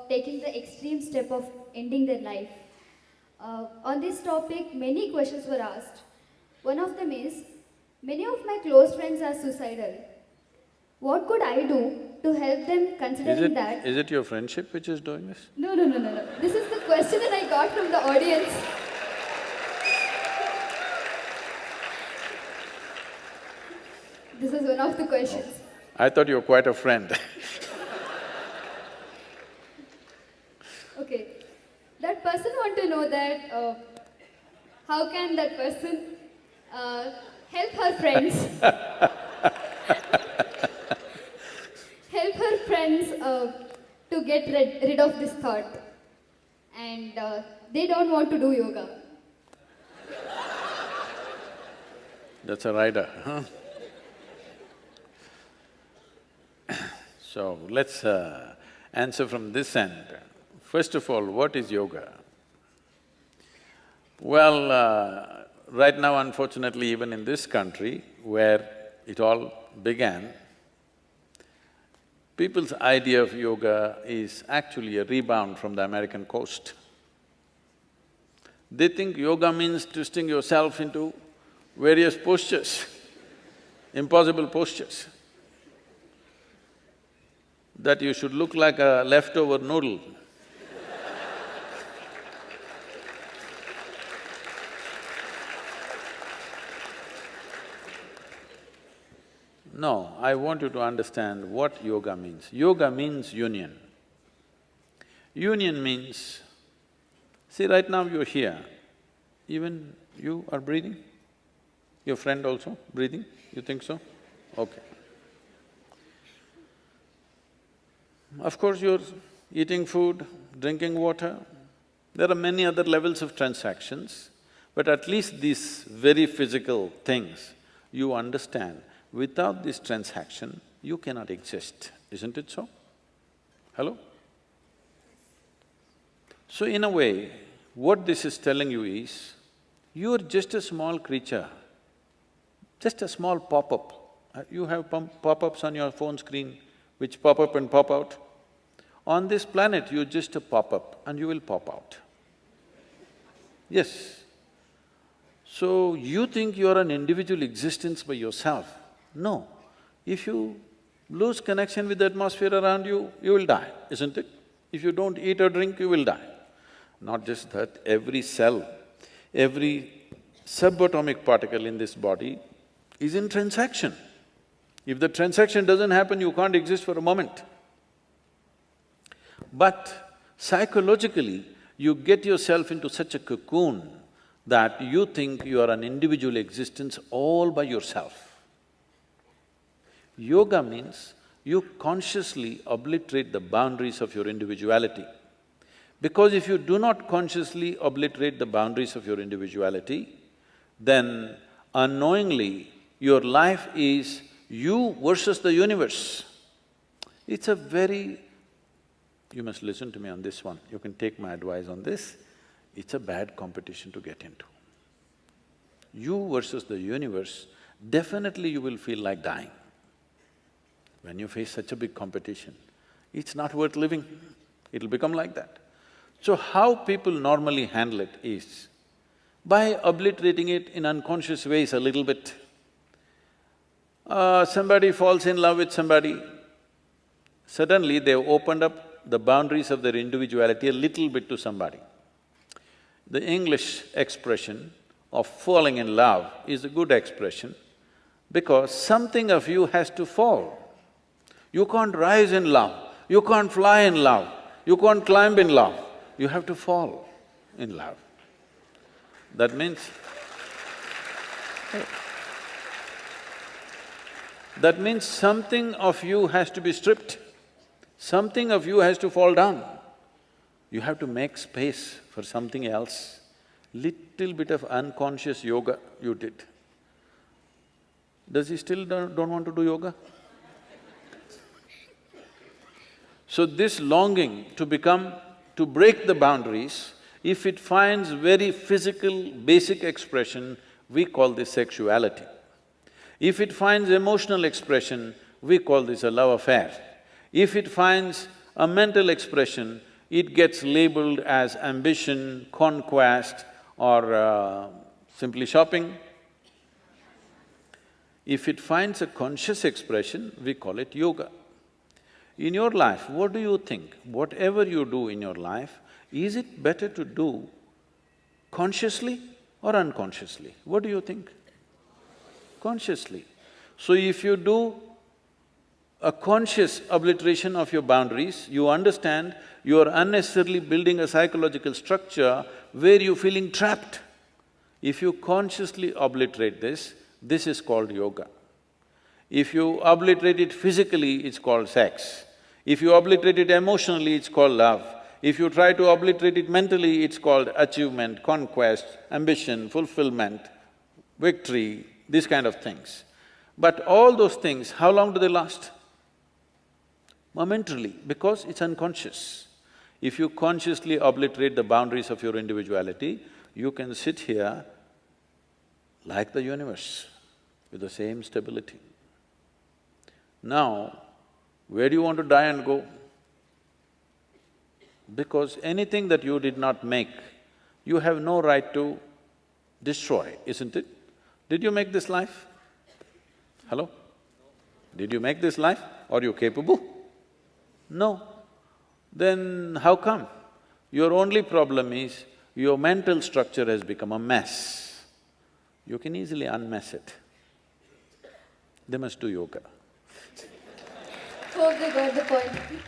taking the extreme step of ending their life. On this topic, many questions were asked. One of them is, many of my close friends are suicidal. What could I do to help them considering that? Is it your friendship which is doing this? No. This is the question that I got from the audience. This is one of the questions. I thought you were quite a friend. Okay. That person want to know that how can that person help her friends help her friends to get rid of this thought, and they don't want to do yoga. That's a rider, huh? So, let's answer from this end. First of all, what is yoga? Well, right now unfortunately even in this country where it all began, people's idea of yoga is actually a rebound from the American coast. They think yoga means twisting yourself into various postures, impossible postures, that you should look like a leftover noodle. No, I want you to understand what yoga means. Yoga means union. Union means, see right now you're here, even you are breathing? Your friend also breathing? You think so? Okay. Of course, you're eating food, drinking water. There are many other levels of transactions, but at least these very physical things, you understand, without this transaction, you cannot exist, isn't it so? Hello? So in a way, what this is telling you is, you're just a small creature, just a small pop-up. You have pop-ups on your phone screen which pop up and pop out. On this planet, you're just a pop-up and you will pop out. Yes. So, you think you're an individual existence by yourself. No. If you lose connection with the atmosphere around you, you will die, isn't it? If you don't eat or drink, you will die. Not just that, every cell, every subatomic particle in this body is in transaction. If the transaction doesn't happen, you can't exist for a moment. But psychologically, you get yourself into such a cocoon that you think you are an individual existence all by yourself. Yoga means you consciously obliterate the boundaries of your individuality. Because if you do not consciously obliterate the boundaries of your individuality, then unknowingly your life is you versus the universe. It's a very… You must listen to me on this one, you can take my advice on this. It's a bad competition to get into. You versus the universe, definitely you will feel like dying. When you face such a big competition, it's not worth living, it'll become like that. So how people normally handle it is, by obliterating it in unconscious ways a little bit. Somebody falls in love with somebody, suddenly they've opened up the boundaries of their individuality a little bit to somebody. The English expression of falling in love is a good expression because something of you has to fall. You can't rise in love, you can't fly in love, you can't climb in love, you have to fall in love. That means… that means something of you has to be stripped. Something of you has to fall down. You have to make space for something else. Little bit of unconscious yoga you did. Does he still don't want to do yoga? So this longing to break the boundaries, if it finds very physical, basic expression, we call this sexuality. If it finds emotional expression, we call this a love affair. If it finds a mental expression, it gets labeled as ambition, conquest or simply shopping. If it finds a conscious expression, we call it yoga. In your life, what do you think? Whatever you do in your life, is it better to do consciously or unconsciously? What do you think? Consciously. So if you do a conscious obliteration of your boundaries, you understand you are unnecessarily building a psychological structure where you're feeling trapped. If you consciously obliterate this is called yoga. If you obliterate it physically, it's called sex. If you obliterate it emotionally, it's called love. If you try to obliterate it mentally, it's called achievement, conquest, ambition, fulfillment, victory, these kind of things. But all those things, how long do they last? Momentarily, because it's unconscious. If you consciously obliterate the boundaries of your individuality, you can sit here like the universe, with the same stability. Now, where do you want to die and go? Because anything that you did not make, you have no right to destroy, isn't it? Did you make this life? Hello? Did you make this life? Are you capable? No. Then how come? Your only problem is your mental structure has become a mess. You can easily unmess it. They must do yoga. Hope they got the point.